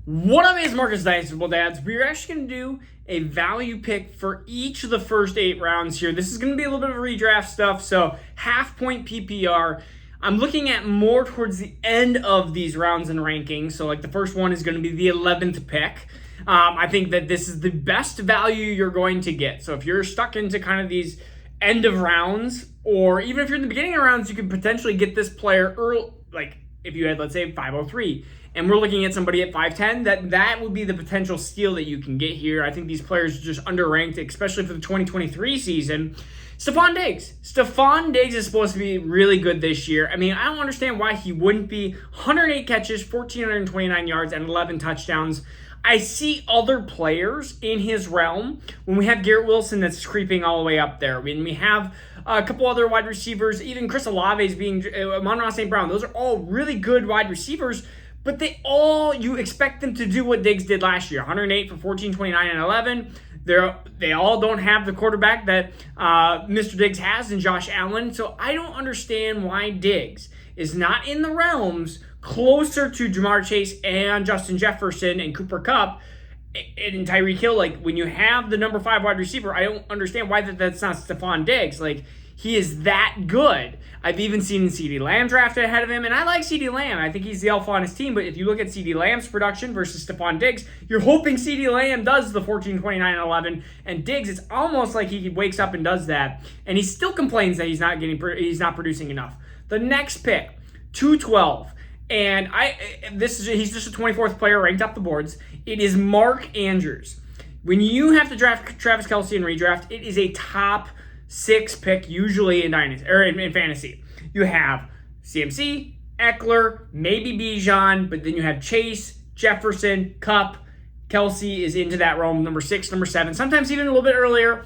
What up, is Marcus Dice Football Dads? We're actually going to do a value pick for each of the first 8 rounds here. This is going to be a little bit of redraft stuff, so half-point PPR. I'm looking at more towards the end of these rounds and rankings, so like the first one is going to be the 11th pick. I think that this is the best value you're going to get. So if you're stuck into kind of these end of rounds, or even if you're in the beginning of rounds, you could potentially get this player early, like if you had, let's say, 503. And we're looking at somebody at 5'10", that would be the potential steal that you can get here. I think these players are just underranked, especially for the 2023 season. Stefon Diggs. Stefon Diggs is supposed to be really good this year. I mean, I don't understand why he wouldn't be. 108 catches, 1,429 yards, and 11 touchdowns. I see other players in his realm. When we have Garrett Wilson that's creeping all the way up there. When we have a couple other wide receivers, even Chris Olave is being, Amon-Ra St. Brown. Those are all really good wide receivers. But you expect them to do what Diggs did last year. 108 for 1,429 and 11. They all don't have the quarterback that Mr. Diggs has in Josh Allen. So I don't understand why Diggs is not in the realms closer to Ja'Marr Chase and Justin Jefferson and Cooper Kupp and Tyreek Hill. Like, when you have the number 5 wide receiver, I don't understand why that's not Stefon Diggs. Like, he is that good. I've even seen CeeDee Lamb drafted ahead of him, and I like CeeDee Lamb. I think he's the alpha on his team, but if you look at CeeDee Lamb's production versus Stefon Diggs, you're hoping CeeDee Lamb does the 14, 29, and 11, and Diggs, it's almost like he wakes up and does that, and he still complains that he's not producing enough. The next pick, 212, and he's just a 24th player ranked up the boards. It is Mark Andrews. When you have to draft Travis Kelce in redraft, it is a top 6 pick usually in dynasty or in fantasy. You have CMC, Eckler, maybe Bijan, but then you have Chase, Jefferson, Kupp. Kelce is into that realm, number 6, number 7, sometimes even a little bit earlier.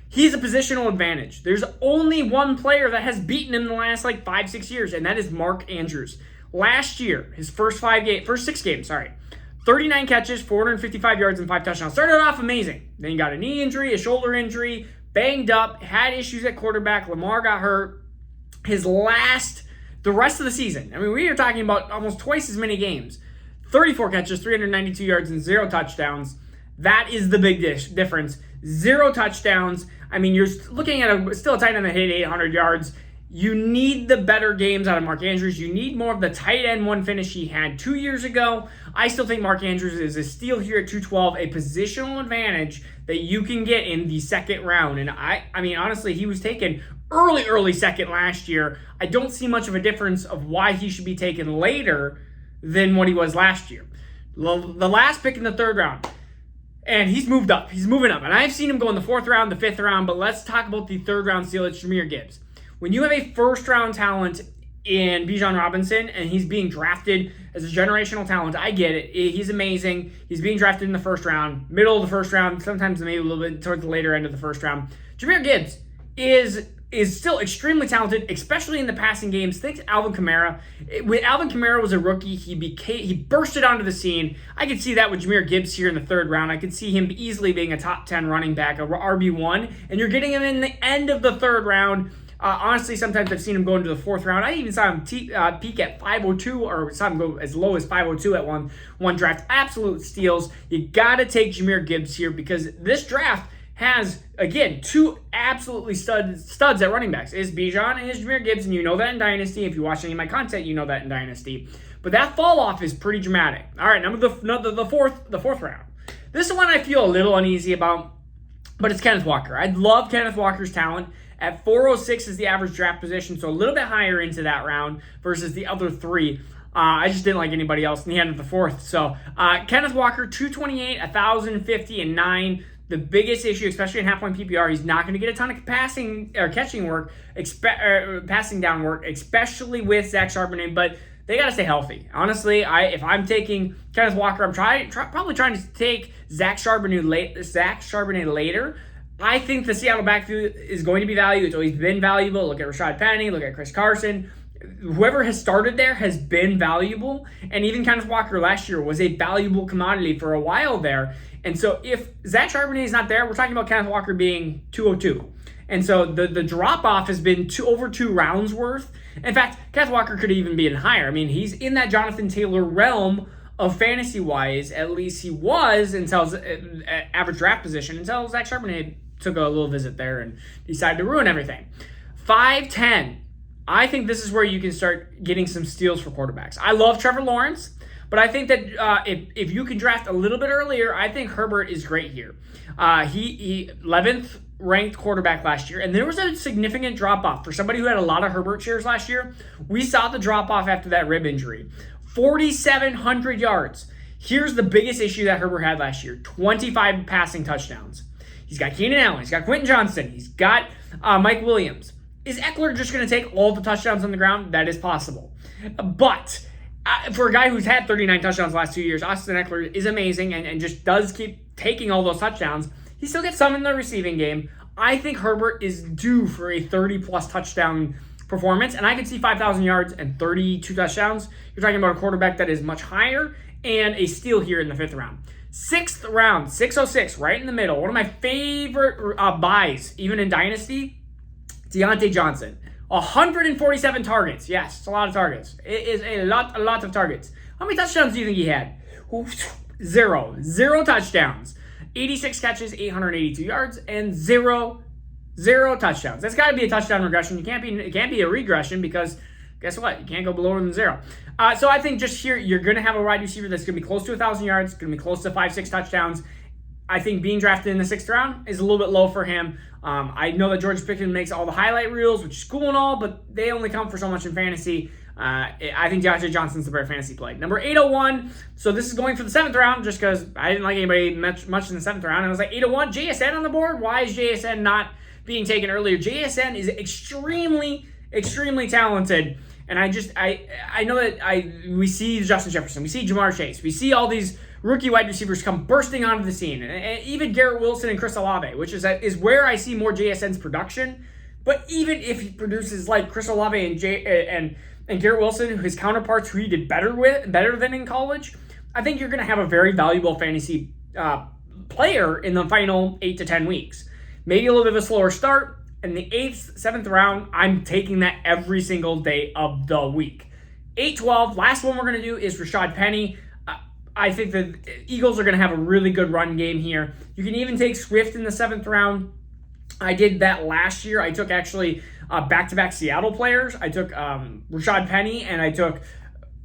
He's a positional advantage. There's only one player that has beaten him in the last 5-6 years, and that is Mark Andrews. Last year, his first 6 games, 39 catches, 455 yards, and 5 touchdowns. Started off amazing. Then he got a knee injury, a shoulder injury, banged up, had issues at quarterback. Lamar got hurt. The rest of the season, I mean, we are talking about almost twice as many games. 34 catches, 392 yards, and 0 touchdowns. That is the big difference. 0 touchdowns. I mean, you're looking at still a tight end that hit 800 yards. You need the better games out of Mark Andrews. You need more of the tight end one finish he had 2 years ago. I still think Mark Andrews is a steal here at 212, a positional advantage that you can get in the second round. And I mean, honestly, he was taken early second last year. I don't see much of a difference of why he should be taken later than what he was last year. The last pick in the 3rd round, and he's moved up. He's moving up. And I've seen him go in the 4th round, the 5th round, but let's talk about the 3rd round steal. It's Jahmyr Gibbs. When you have a 1st round talent in Bijan Robinson and he's being drafted as a generational talent, I get it. He's amazing. He's being drafted in the 1st round, middle of the 1st round, sometimes maybe a little bit towards the later end of the 1st round. Jahmyr Gibbs is still extremely talented, especially in the passing games. Think Alvin Kamara. When Alvin Kamara was a rookie, he bursted onto the scene. I could see that with Jahmyr Gibbs here in the 3rd round. I could see him easily being a top 10 running back, a RB1, and you're getting him in the end of the 3rd round. Honestly, sometimes I've seen him go into the 4th round. I even saw him peak at 502, or saw him go as low as 502 at one draft. Absolute steals. You got to take Jahmyr Gibbs here because this draft has, again, 2 absolutely studs at running backs. Is Bijan and is Jahmyr Gibbs, and you know that in Dynasty. If you watch any of my content, you know that in Dynasty. But that fall off is pretty dramatic. All right, the fourth round. This is one I feel a little uneasy about, but it's Kenneth Walker. I love Kenneth Walker's talent. At 406 is the average draft position, so a little bit higher into that round versus the other 3. I just didn't like anybody else in the end of the 4th. So Kenneth Walker, 228, 1,050, and 9. The biggest issue, especially in half-point PPR, he's not going to get a ton of passing or catching work, passing down work, especially with Zach Charbonnet. But they got to stay healthy. Honestly, if I'm taking Kenneth Walker, I'm probably trying to take Zach Charbonnet later. I think the Seattle backfield is going to be valuable. It's always been valuable. Look at Rashad Penny. Look at Chris Carson. Whoever has started there has been valuable. And even Kenneth Walker last year was a valuable commodity for a while there. And so if Zach Charbonnet is not there, we're talking about Kenneth Walker being 202. And so the drop-off has been over 2 rounds worth. In fact, Kenneth Walker could even be in higher. I mean, he's in that Jonathan Taylor realm of fantasy-wise. At least he was until his average draft position, until Zach Charbonnet took a little visit there and decided to ruin everything. 5'10". I think this is where you can start getting some steals for quarterbacks. I love Trevor Lawrence, but I think that if you can draft a little bit earlier, I think Herbert is great here. He 11th ranked quarterback last year, and there was a significant drop-off. For somebody who had a lot of Herbert shares last year, we saw the drop-off after that rib injury. 4,700 yards. Here's the biggest issue that Herbert had last year: 25 passing touchdowns. He's got Keenan Allen, he's got Quentin Johnston, he's got Mike Williams. Is Eckler just going to take all the touchdowns on the ground? That is possible. But for a guy who's had 39 touchdowns the last 2 years, Austin Eckler is amazing and just does keep taking all those touchdowns. He still gets some in the receiving game. I think Herbert is due for a 30-plus touchdown performance, and I can see 5,000 yards and 32 touchdowns. You're talking about a quarterback that is much higher and a steal here in the 5th round. 6th round, 606, right in the middle. One of my favorite buys, even in Dynasty, Deontay Johnson. 147 targets. Yes, it's a lot of targets. It is a lot of targets. How many touchdowns do you think he had? 0. 0 touchdowns. 86 catches, 882 yards, and 0 touchdowns. That's got to be a touchdown regression. It can't be a regression because guess what? You can't go below than 0. So I think just here, you're going to have a wide receiver that's going to be close to 1,000 yards, going to be close to 5-6 touchdowns. I think being drafted in the 6th round is a little bit low for him. I know that George Pickens makes all the highlight reels, which is cool and all, but they only count for so much in fantasy. I think Deontay Johnson's the better fantasy play. Number 801. So this is going for the 7th round just because I didn't like anybody much in the 7th round. And I was like, 801, JSN on the board? Why is JSN not being taken earlier? JSN is extremely talented. And I know that we see Justin Jefferson, we see Jamar Chase, we see all these rookie wide receivers come bursting onto the scene, and even Garrett Wilson and Chris Olave, which is where I see more JSN's production. But even if he produces like Chris Olave and Garrett Wilson, his counterparts who he did better than in college, I think you're going to have a very valuable fantasy player in the final 8 to 10 weeks. Maybe a little bit of a slower start. In the 8th, 7th round, I'm taking that every single day of the week. 8-12, last one we're going to do is Rashad Penny. I think the Eagles are going to have a really good run game here. You can even take Swift in the 7th round. I did that last year. I took actually back-to-back Seattle players. I took Rashad Penny and I took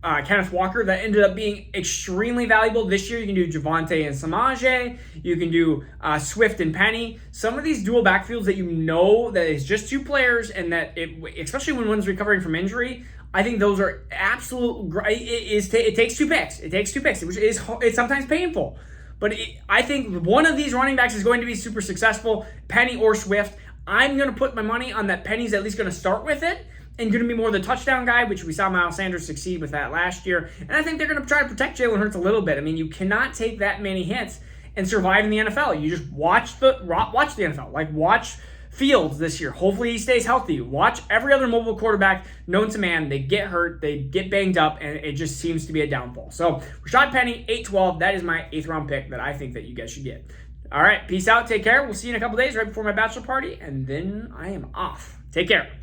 Kenneth Walker. That ended up being extremely valuable. This year you can do Javonte and Samaje. You can do Swift and Penny. Some of these dual backfields that you know that is just 2 players and that, especially when one's recovering from injury, I think those are absolute. It takes 2 picks. It takes 2 picks, which it's sometimes painful. But I think one of these running backs is going to be super successful, Penny or Swift. I'm going to put my money on that Penny's at least going to start with it and going to be more the touchdown guy, which we saw Miles Sanders succeed with that last year. And I think they're going to try to protect Jalen Hurts a little bit. I mean, you cannot take that many hits and survive in the NFL. You just watch the NFL. Like, watch Fields this year. Hopefully he stays healthy. Watch every other mobile quarterback known to man. They get hurt, they get banged up, and it just seems to be a downfall. So Rashad Penny, 8-12. That is my 8th round pick that I think that you guys should get. All right, peace out. Take care. We'll see you in a couple days right before my bachelor party, and then I am off. Take care.